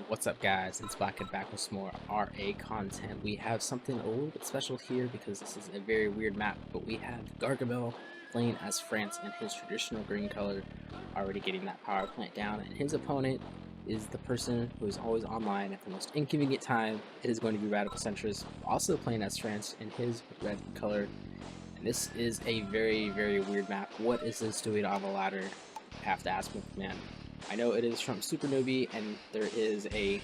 What's up, guys? It's Black and back with some more RA content. We have something a little bit special here because this is a very weird map, but we have Gargamel playing as France in his traditional green color, already getting that power plant down, and his opponent is the person who is always online at the most inconvenient time. It is going to be Radical Centrist, also playing as France in his red color. And this is a very weird map. What is this doing on the ladder? I have to ask man. I know it is from Super Newbie, and there is a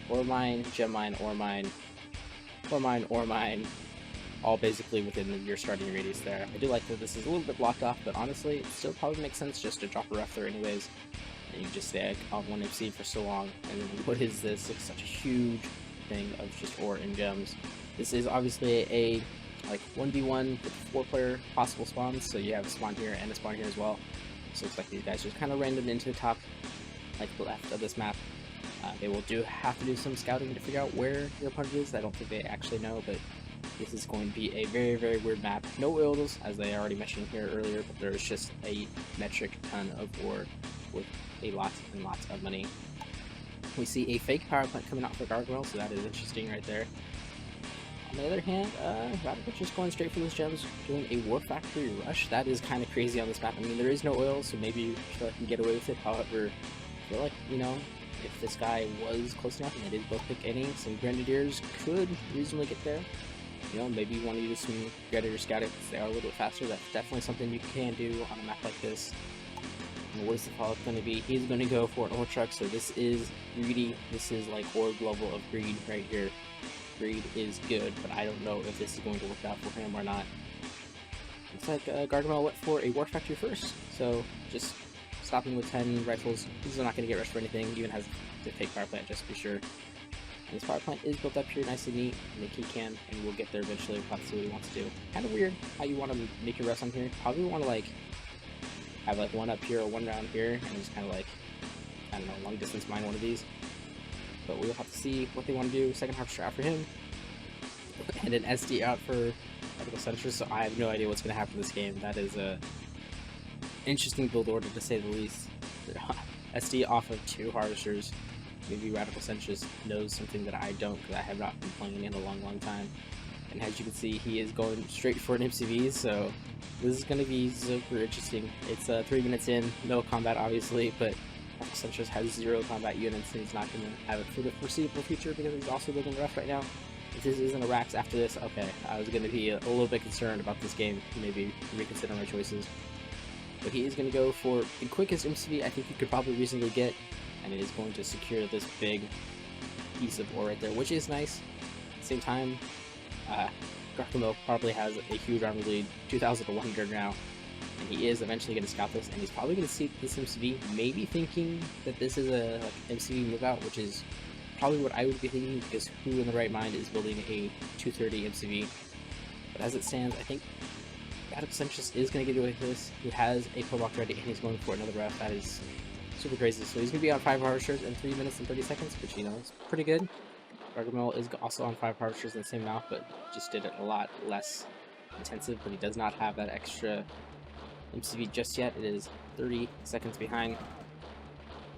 ore mine, gem mine, ore mine, ore mine, ore mine, all basically within your starting radius there. I do like that this is a little bit blocked off, but honestly, it still probably makes sense just to drop a ref there anyways. And you just stay on one MC for so long. And what is this? It's such a huge thing of just ore and gems. This is obviously a like 1v1 with 4-player possible spawns, so you have a spawn here and a spawn here as well. So it looks like these guys just kind of random into the top, like the left of this map. They will have to do some scouting to figure out where your opponent is. I don't think they actually know, but this is going to be a very weird map. No oils, as they already mentioned here earlier, but there's just a metric ton of ore with a lot and lots of money. We see a fake power plant coming out for Gargamel, so that is interesting right there. On the other hand, Radical just going straight for those gems, doing a War Factory rush. That is kind of crazy on this map. I mean, there is no oil, so maybe you feel like you can get away with it. However, I feel like, you know, if this guy was close enough and they did both pick any, some Grenadiers could reasonably get there. You know, maybe you want to use some Grenadier scouting because they are a little bit faster. That's definitely something you can do on a map like this. And what is the follow-up going to be? He's going to go for an ore truck, so this is greedy. This is like orb level of greed right here. Greed is good, but I don't know if this is going to work out for him or not. Looks like Gargamel went for a War Factory first, so just stopping with 10 rifles. He's not going to get rushed for anything. He even has the fake power plant just to be sure. And this power plant is built up here nice and neat. I think he can, and we'll get there eventually. We'll have to see what he wants to do. Kind of weird how you want to make your rest on here. Probably want to like have like one up here or one down here, and just kind of like, I don't know, long distance mine one of these. But we'll have to see what they want to do. Second harvester out for him, and an SD out for Radical Centrist, so I have no idea what's going to happen in this game. That is a interesting build order to say the least. SD off of 2 harvesters. Maybe Radical Centrist knows something that I don't, because I have not been playing in a long time. And as you can see, he is going straight for an MCV, so this is going to be super interesting. It's 3 minutes in, no combat obviously, but Centrist has 0 combat units, and he's not going to have it for the foreseeable future because he's also building rough right now. If this isn't a Rax after this, okay, I was going to be a little bit concerned about this game, maybe reconsider my choices. But he is going to go for the quickest MCV I think he could probably reasonably get, and it is going to secure this big piece of ore right there, which is nice. At the same time, Gargamel probably has a huge army lead, 2,000 to 100 now. And he is eventually going to scout this, and he's probably going to see this MCV, maybe thinking that this is a like, MCV move out, which is probably what I would be thinking, because who in the right mind is building a 230 MCV? But as it stands, I think Radical Centrist is going to get away with this. He has a pillbox ready, and he's going for another ref. That is super crazy. So he's going to be on 5 harvesters in 3 minutes and 30 seconds, which, you know, is pretty good. Gargamel is also on 5 harvesters in the same mouth, but just did it a lot less intensive, but he does not have that extra MCV just yet. It is 30 seconds behind,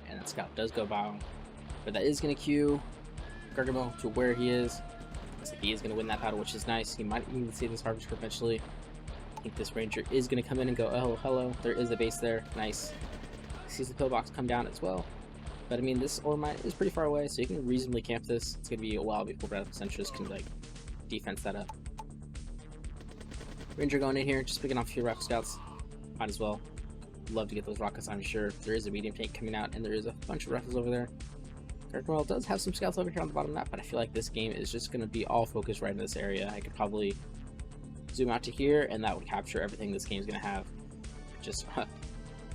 and that scout does go by, but that is going to cue Gargamel to where he is. So he is going to win that battle, which is nice. He might even see this harvester eventually. I think this ranger is going to come in and go, oh hello, there is a base there, nice. He sees the pillbox come down as well, but I mean, this ore mine is pretty far away, so you can reasonably camp this. It's going to be a while before Radical Centrist can like defense that up. Ranger going in here, just picking off a few rock scouts. Might as well. Love to get those rockets, I'm sure. There is a medium tank coming out, and there is a bunch of rifles over there. Gargamel does have some scouts over here on the bottom map, but I feel like this game is just going to be all focused right in this area. I could probably zoom out to here, and that would capture everything this game is going to have. Just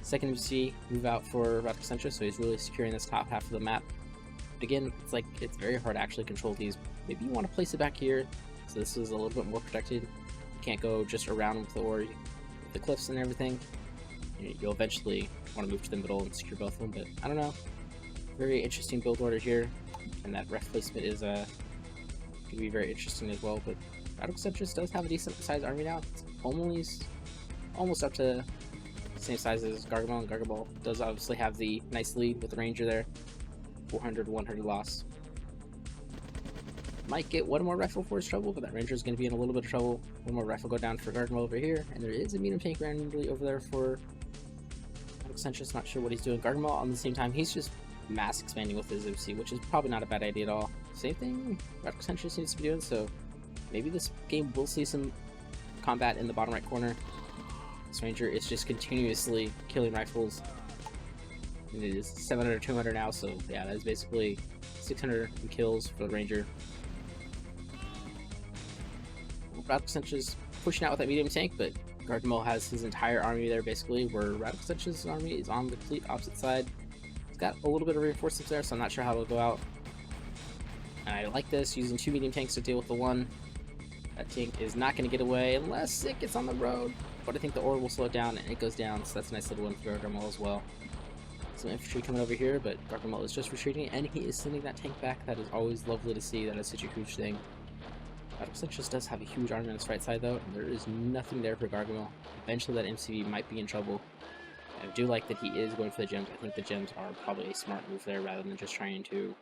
second MC move out for Radical Centrist, so he's really securing this top half of the map. But again, it's like it's very hard to actually control these. Maybe you want to place it back here, so this is a little bit more protected. You can't go just around with the ore. The cliffs and everything. You'll eventually want to move to the middle and secure both of them, but I don't know. Very interesting build order here, and that ref placement is going to be very interesting as well. But Radical Centrist does have a decent sized army now. It's almost up to the same size as Gargamel, and Gargamel does obviously have the nice lead with the ranger there. 400, 100 loss. Might get one more rifle for his trouble, but that ranger is going to be in a little bit of trouble. One more rifle go down for Gargamel over here, and there is a medium tank randomly over there for Centrist. Not sure what he's doing. Gargamel on the same time, he's just mass expanding with his MC, which is probably not a bad idea at all. Same thing Centrist needs to be doing, so maybe this game will see some combat in the bottom right corner. This ranger is just continuously killing rifles. And it is 700, 200 now, so yeah, that is basically 600 kills for the ranger. Centrist pushing out with that medium tank, but Gargamel has his entire army there basically, where Centrist's army is on the complete opposite side. It's got a little bit of reinforcements there, so I'm not sure how it'll go out. And I like this, using 2 medium tanks to deal with the one. That tank is not going to get away unless it gets on the road, but I think the ORA will slow it down and it goes down, so that's a nice little one for Gargamel as well. Some infantry coming over here, but Gargamel is just retreating, and he is sending that tank back. That is always lovely to see. That is such a huge thing. Centrist does have a huge army on his right side though, and there is nothing there for Gargamel. Eventually that MCV might be in trouble. I do like that he is going for the gems. I think the gems are probably a smart move there rather than just trying to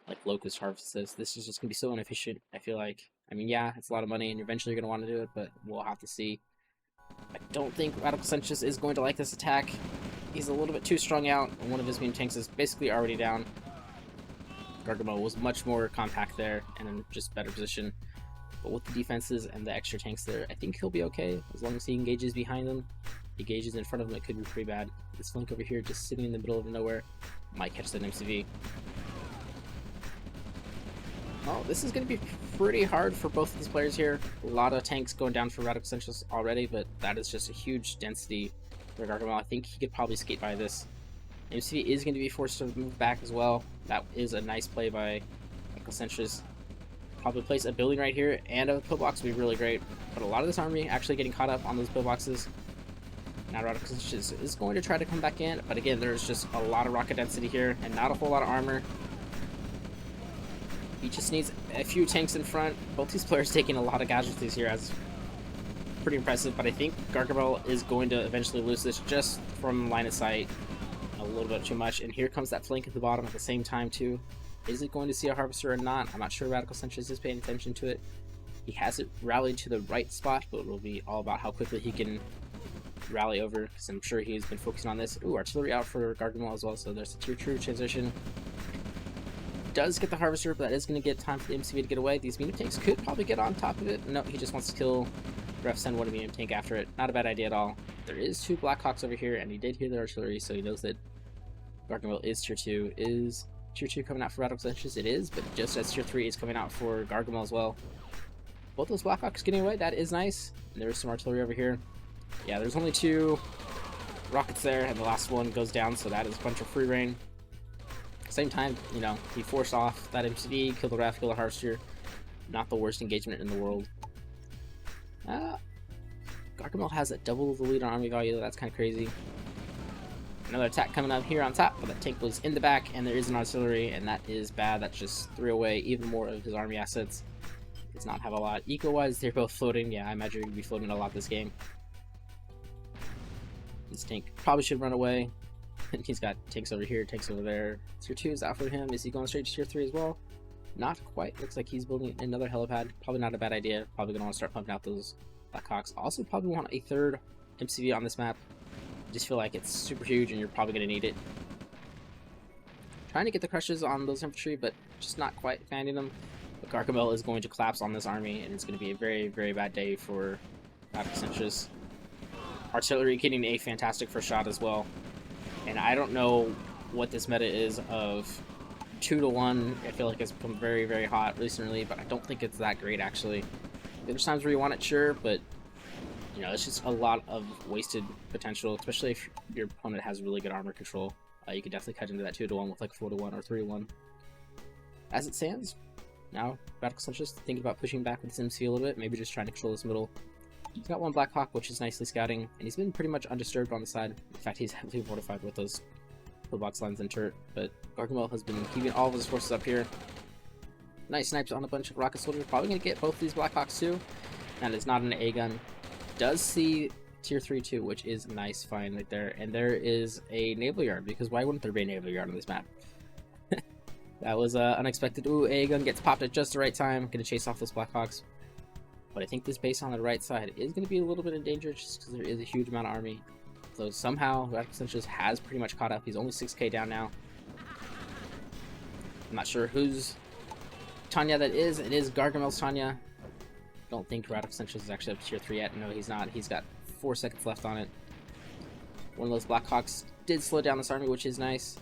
like locust harvest this. This is just going to be so inefficient, I feel like. I mean, yeah, it's a lot of money and eventually you're going to want to do it, but we'll have to see. I don't think Centrist is going to like this attack. He's a little bit too strung out, and one of his medium tanks is basically already down. Gargamel was much more compact there and in just better position. But with the defenses and the extra tanks there, I think he'll be okay as long as he engages behind them. He engages in front of them, it could be pretty bad. This flank over here, just sitting in the middle of nowhere, might catch that MCV. Oh, this is going to be pretty hard for both of these players here. A lot of tanks going down for Centrist already, but that is just a huge density for Gargamel. I think he could probably skate by this. MCV is going to be forced to move back as well. That is a nice play by Centrist. Probably place a building right here and a pillbox would be really great, but a lot of this army actually getting caught up on those pillboxes. Now Centrist is going to try to come back in, but again, there's just a lot of rocket density here and not a whole lot of armor. He just needs a few tanks in front. Both these players taking a lot of casualties here, as pretty impressive, but I think Gargamel is going to eventually lose this just from line of sight a little bit too much. And here comes that flank at the bottom at the same time too. Is it going to see a harvester or not? I'm not sure Centrist is paying attention to it. He has it rallied to the right spot, but it will be all about how quickly he can rally over, because I'm sure he's been focusing on this. Ooh, artillery out for Gargamel as well, so there's a tier 2 transition. Does get the harvester, but that is going to get time for the MCV to get away. These medium tanks could probably get on top of it. No, he just wants to kill Ref, send one medium tank after it. Not a bad idea at all. There is 2 Blackhawks over here, and he did hear the artillery, so he knows that Gargamel is tier 2. Is tier 2 coming out for Centrist? It is, but just as tier 3 is coming out for Gargamel as well. Both those Blackhawks getting away, that is nice. And there's some artillery over here. Yeah, there's only 2 rockets there, and the last one goes down, so that is a bunch of free reign. Same time, you know, he forced off that MCV, killed the Raf, killed the harvester. Not the worst engagement in the world. Gargamel has a double the lead on army value, that's kind of crazy. Another attack coming up here on top, but that tank was in the back, and there is an artillery, and that is bad. That just threw away even more of his army assets. Does not have a lot. Eco-wise, they're both floating. Yeah, I imagine you're going to be floating a lot this game. This tank probably should run away. He's got tanks over here, tanks over there. Tier 2 is out for him. Is he going straight to tier 3 as well? Not quite. Looks like he's building another helipad. Probably not a bad idea. Probably going to want to start pumping out those Blackhawks. Also probably want a 3rd MCV on this map. I just feel like it's super huge and you're probably going to need it. Trying to get the crushes on those infantry, but just not quite finding them. But Gargamel is going to collapse on this army, and it's going to be a very, very bad day for Centrist. Artillery getting a fantastic first shot as well. And I don't know what this meta is of 2-to-1. I feel like it's become very, very hot recently, but I don't think it's that great actually. There's times where you want it, sure, but you know, it's just a lot of wasted potential, especially if your opponent has really good armor control. You could definitely cut into that 2-to-1 with like 4-to-1 or 3-to-1. As it stands, now Centrist thinking about pushing back with his MC a little bit, maybe just trying to control this middle. He's got one Blackhawk, which is nicely scouting, and he's been pretty much undisturbed on the side. In fact, he's heavily fortified with those pillbox lines and turret, but Gargamel has been keeping all of his forces up here. Nice snipes on a bunch of rocket soldiers. Probably going to get both these Blackhawks too. That is not an A gun. Does see tier 3 too, which is a nice find right there. And there is a naval yard, because why wouldn't there be a naval yard on this map? That was unexpected. Ooh, A gun gets popped at just the right time. Gonna chase off those Blackhawks. But I think this base on the right side is going to be a little bit in danger just because there is a huge amount of army. So somehow, Centrist has pretty much caught up. He's only 6k down now. I'm not sure whose Tanya that is. It is Gargamel's Tanya. Don't think Centrist is actually up to tier 3 yet. No, he's not. He's got 4 seconds left on it. One of those Blackhawks did slow down this army, which is nice.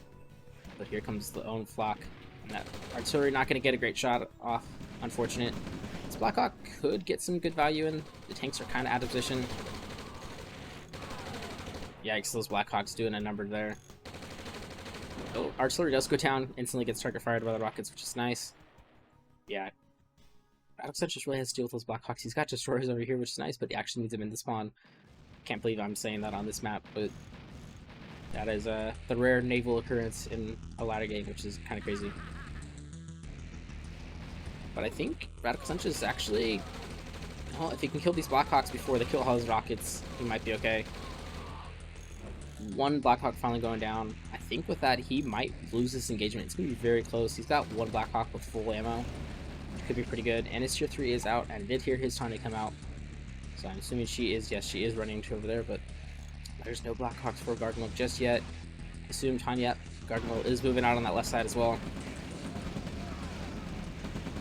But here comes the own flock. And that artillery not going to get a great shot off. Unfortunate. This Blackhawk could get some good value in. The tanks are kind of out of position. Yikes, those Blackhawks doing a number there. Oh, artillery does go down. Instantly gets target fired by the rockets, which is nice. Yeah. Centrist really has to deal with those Blackhawks. He's got destroyers over here, which is nice, but he actually needs them in the spawn. Can't believe I'm saying that on this map, but that is the rare naval occurrence in a ladder game, which is kind of crazy. But I think Centrist is actually, well, if he can kill these Blackhawks before they kill all his rockets, he might be okay. One Blackhawk finally going down. I think with that, he might lose this engagement. It's going to be very close. He's got one Blackhawk with full ammo. Could be pretty good. And his tier 3 is out. And I did hear his Tanya come out. So I'm assuming she is, yes, she is running to over there. But there's no Blackhawks for Gargamel just yet. Assume Tanya, Gargamel is moving out on that left side as well.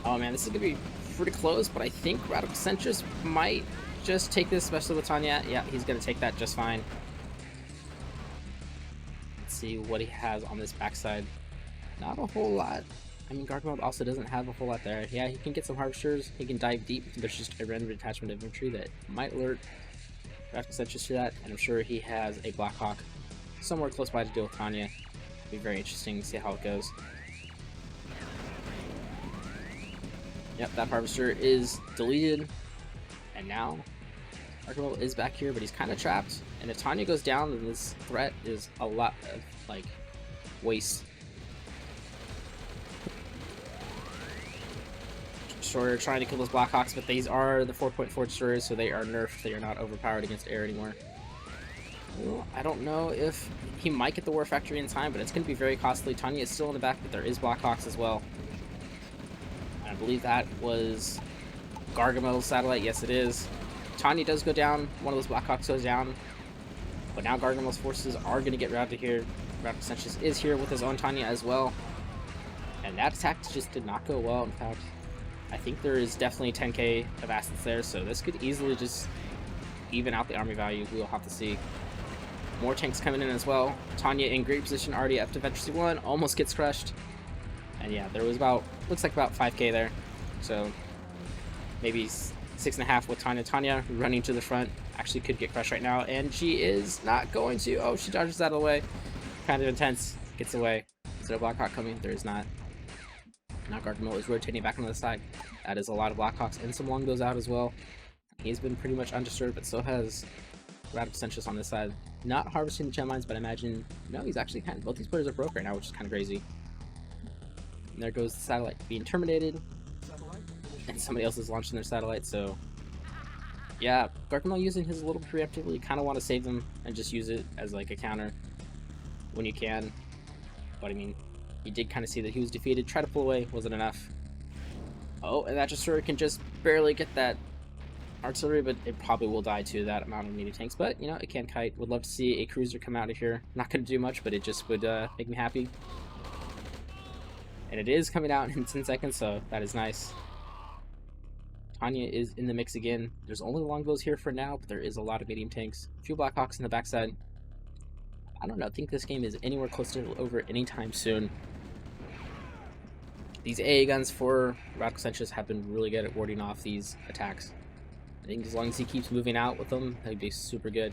Oh man, this is going to be pretty close, but I think Centrist might just take this, especially with Tanya. Yeah, he's going to take that just fine. Let's see what he has on this backside. Not a whole lot. I mean, Gargamel also doesn't have a whole lot there. Yeah, he can get some harvesters. He can dive deep. There's just a random detachment of infantry that might alert Centrist to that, and I'm sure he has a Blackhawk somewhere close by to deal with Tanya. It'll be very interesting to see how it goes. Yep, that harvester is deleted, and now Gargamel is back here, but he's kind of trapped. And if Tanya goes down, then this threat is a lot of like waste. Destroyer trying to kill those Blackhawks, but these are the 4.4 destroyers, so they are nerfed. They are not overpowered against air anymore. Well, I don't know if he might get the War Factory in time, but it's going to be very costly. Tanya is still in the back, but there is Blackhawks as well. I believe that was Gargamel's satellite. Yes, it is. Tanya does go down. One of those Blackhawks goes down. But now Gargamel's forces are going to get routed here. Centrist is here with his own Tanya as well. And that attack just did not go well. In fact, I think there is definitely 10k of assets there. So this could easily just even out the army value. We'll have to see. More tanks coming in as well. Tanya in great position, already up to Venture C1. Almost gets crushed. And yeah, there was about, looks like about 5k there. So maybe 6.5 with Tanya. Tanya running to the front. Actually could get crushed right now. And she is not going to. Oh, she dodges that away. Kind of intense. Gets away. Is there a Blackhawk coming? There is not. Now Gargamel is rotating back on the side. That is a lot of Blackhawks. And some longbows out as well. He's been pretty much undisturbed, but so has Centrist on this side. Not harvesting the gem mines, but I imagine, no, he's actually kind of, both these players are broke right now, which is kind of crazy. And there goes the satellite being terminated. And somebody else is launching their satellite, so yeah, Gargamel using his a little preemptively. You kind of want to save them and just use it as like a counter when you can. But I mean, you did kind of see that he was defeated. Try to pull away, wasn't enough. Oh, and that destroyer can just barely get that artillery, but it probably will die to that amount of meaty tanks. But you know, it can kite. Would love to see a cruiser come out of here. Not going to do much, but it just would make me happy. And it is coming out in 10 seconds, so that is nice. Tanya is in the mix again. There's only longbows here for now, but there is a lot of medium tanks. A few Blackhawks in the backside. I don't know, I think this game is anywhere close to over anytime soon. These AA guns for Centrist have been really good at warding off these attacks. I think as long as he keeps moving out with them, that'd be super good.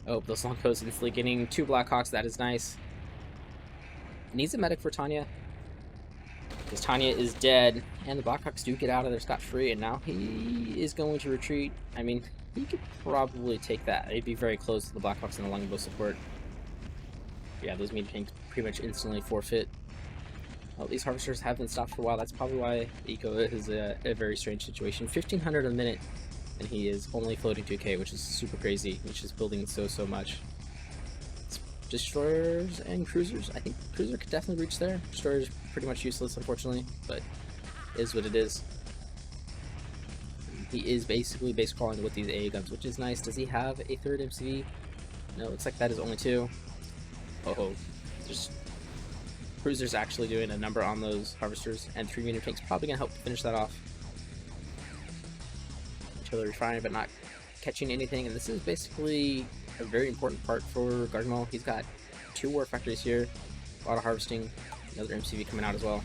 Oh, those longbows instantly getting 2 Blackhawks, that is nice. Needs a medic for Tanya, because Tanya is dead, and the Blackhawks do get out of there scot-free, and now he is going to retreat. I mean, he could probably take that. It'd be very close to the Blackhawks and the longbow support. Yeah, those medium tanks pretty much instantly forfeit. Well, these harvesters have been stopped for a while. That's probably why Eco is a very strange situation. 1,500 a minute, and he is only floating 2k, which is super crazy. He's just building so much. It's destroyers and cruisers. I think cruiser could definitely reach there. Destroyer is pretty much useless, unfortunately, but it is what it is. He is basically base crawling with these AA guns, which is nice. Does he have a third MCV? No, looks like that is only 2. Oh, just cruisers actually doing a number on those harvesters, and 3 meter tanks probably gonna help finish that off. Artillery firing, but not catching anything, and this is basically a very important part for Gargamel. He's got 2 war factories here, a lot of harvesting, another MCV coming out as well.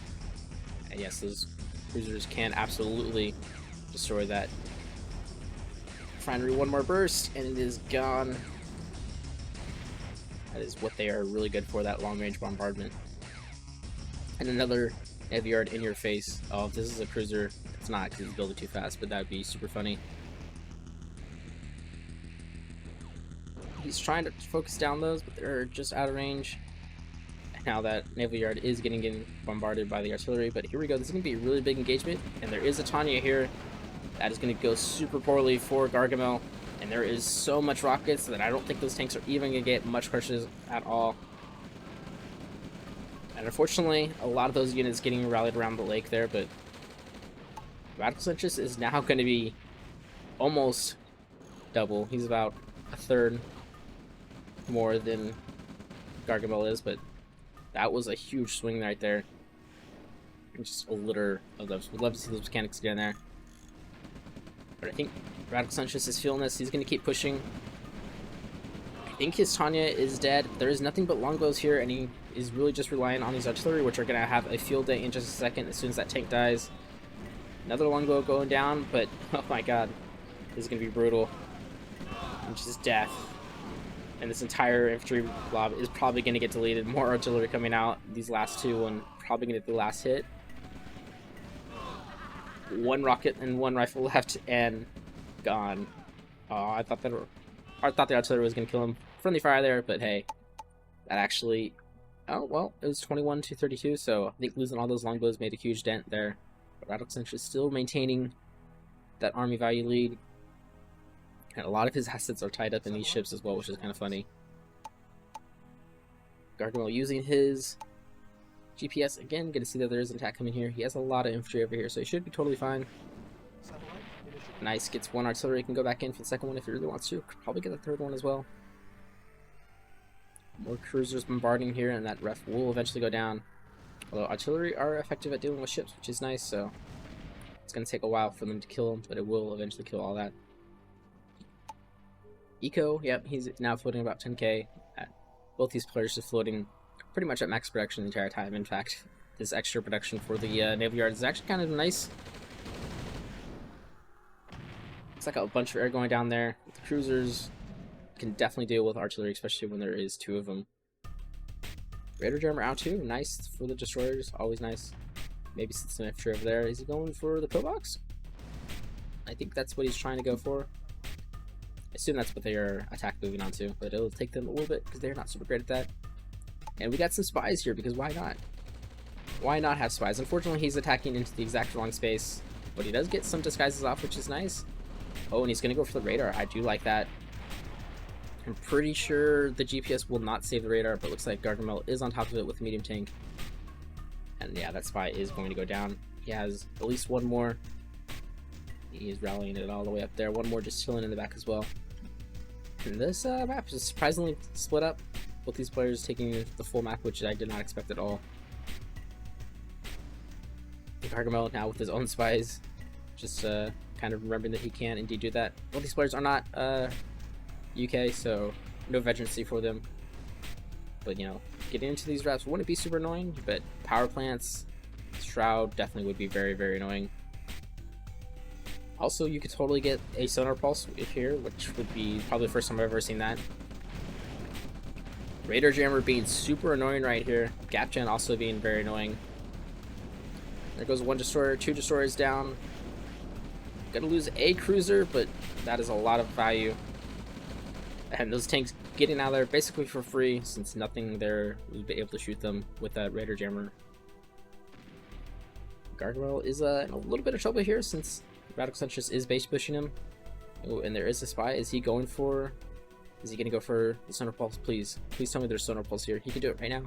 And yes, those cruisers can absolutely destroy that refinery. One more burst, and it is gone. That is what they are really good for, that long-range bombardment. And another heavy yard in your face. Oh, if this is a cruiser, it's not because he's building too fast, but that would be super funny. He's trying to focus down those, but they're just out of range. And now that naval yard is getting bombarded by the artillery, but here we go. This is going to be a really big engagement, and there is a Tanya here. That is going to go super poorly for Gargamel, and there is so much rockets that I don't think those tanks are even going to get much crushes at all. And unfortunately, a lot of those units getting rallied around the lake there, but Radical Centrist is now going to be almost double. He's about a third more than Gargamel is, but that was a huge swing right there. Just a litter of those. We'd love to see those mechanics get in there. But I think Radical Centrist is feeling this. He's going to keep pushing. I think his Tanya is dead. There is nothing but longbows here, and he is really just relying on these artillery, which are going to have a field day in just a second as soon as that tank dies. Another longbow going down, but oh my god, this is going to be brutal. And just death. And this entire infantry blob is probably going to get deleted. More artillery coming out. These last 2, and probably going to get the last hit. 1 rocket and 1 rifle left, and gone. Oh, I thought the artillery was going to kill him. Friendly fire there, but hey, that actually. Oh well, it was 21 to 32. So I think losing all those longbows made a huge dent there. But Radical Centrist is still maintaining that army value lead, and a lot of his assets are tied up in these ships as well, which is kind of funny. Gargamel using his GPS again. Good to see that there is an attack coming here. He has a lot of infantry over here, so he should be totally fine. Nice, gets 1 artillery. Can go back in for the second one if he really wants to. Could probably get the third one as well. More cruisers bombarding here, and that ref will eventually go down. Although artillery are effective at dealing with ships, which is nice, so it's going to take a while for them to kill him, but it will eventually kill all that. Eco, yep, he's now floating about 10k. Both these players are floating pretty much at max production the entire time. In fact, this extra production for the naval yard is actually kind of nice. It's like a bunch of air going down there. The cruisers can definitely deal with artillery, especially when there is 2 of them. Radar jammer out too, nice for the destroyers, always nice. Maybe sit some infantry over there. Is he going for the pillbox? I think that's what he's trying to go for. I assume that's what they are attack moving on to, but it'll take them a little bit because they're not super great at that. And we got some spies here, because why not? Why not have spies? Unfortunately, he's attacking into the exact wrong space, but he does get some disguises off, which is nice. Oh, and he's going to go for the radar. I do like that. I'm pretty sure the GPS will not save the radar, but looks like Gargamel is on top of it with a medium tank. And yeah, that spy is going to go down. He has at least 1 more. He's rallying it all the way up there. 1 more just chilling in the back as well. And this map is surprisingly split up. Both these players taking the full map, which I did not expect at all. Gargamel now with his own spies, just kind of remembering that he can indeed do that. Both these players are not UK, so no veterancy for them. But you know, getting into these reps wouldn't be super annoying, but power plants, Shroud definitely would be very, very annoying. Also, you could totally get a sonar pulse here, which would be probably the first time I've ever seen that. Radar jammer being super annoying right here. Gap gen also being very annoying. There goes 1 destroyer, 2 destroyers down. Gonna lose a cruiser, but that is a lot of value. And those tanks getting out of there basically for free, since nothing there would be able to shoot them with that radar jammer. Gargamel is in a little bit of trouble here, since Radical Centrist is base pushing him. Oh, and there is a spy. Is he going for Is he gonna go for the Sonar Pulse? Please. Please tell me there's Sonar Pulse here. He can do it right now.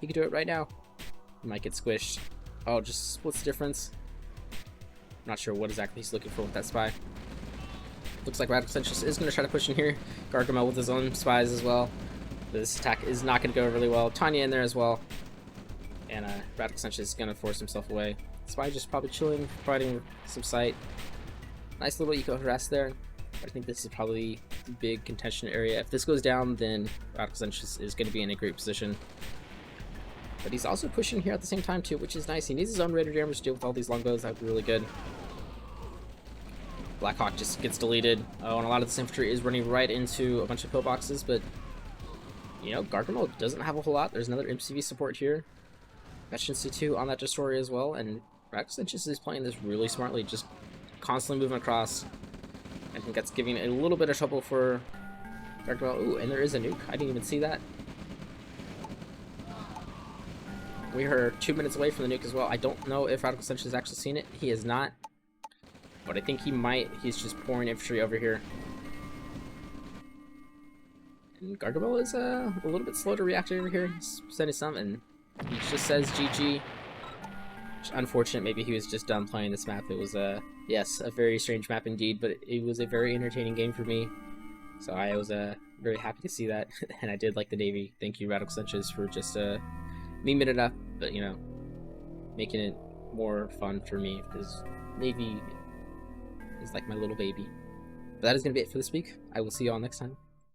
He can do it right now. He might get squished. Oh, just what's the difference? I'm not sure what exactly he's looking for with that spy. Looks like Radical Centrist is going to try to push in here. Gargamel with his own spies as well. This attack is not going to go really well. Tanya in there as well. And Radical Centrist is going to force himself away. Spy just probably chilling, providing some sight. Nice little eco harass there. I think this is probably the big contention area. If this goes down, then Radical Centrist is going to be in a great position. But he's also pushing here at the same time too, which is nice. He needs his own Raider Jammers to deal with all these longbows. That would be really good. Blackhawk just gets deleted. Oh, and a lot of this infantry is running right into a bunch of pillboxes, but you know, Gargamel doesn't have a whole lot. There's another MCV support here. Veteran C2 on that destroyer as well, and Radical Centrist is playing this really smartly, just constantly moving across. I think that's giving a little bit of trouble for Gargamel. Ooh, and there is a nuke. I didn't even see that. We are 2 minutes away from the nuke as well. I don't know if Radical Centrist has actually seen it. He has not. But I think he might. He's just pouring infantry over here. And Gargamel is a little bit slow to react over here. He's sending some, and he just says GG. Which, unfortunate, maybe he was just done playing this map. It was, yes, a very strange map indeed, but it was a very entertaining game for me. So I was very happy to see that, and I did like the Navy. Thank you, Radical Centrist, for just memeing it up, but, you know, making it more fun for me, because Navy is like my little baby. But that is going to be it for this week. I will see you all next time.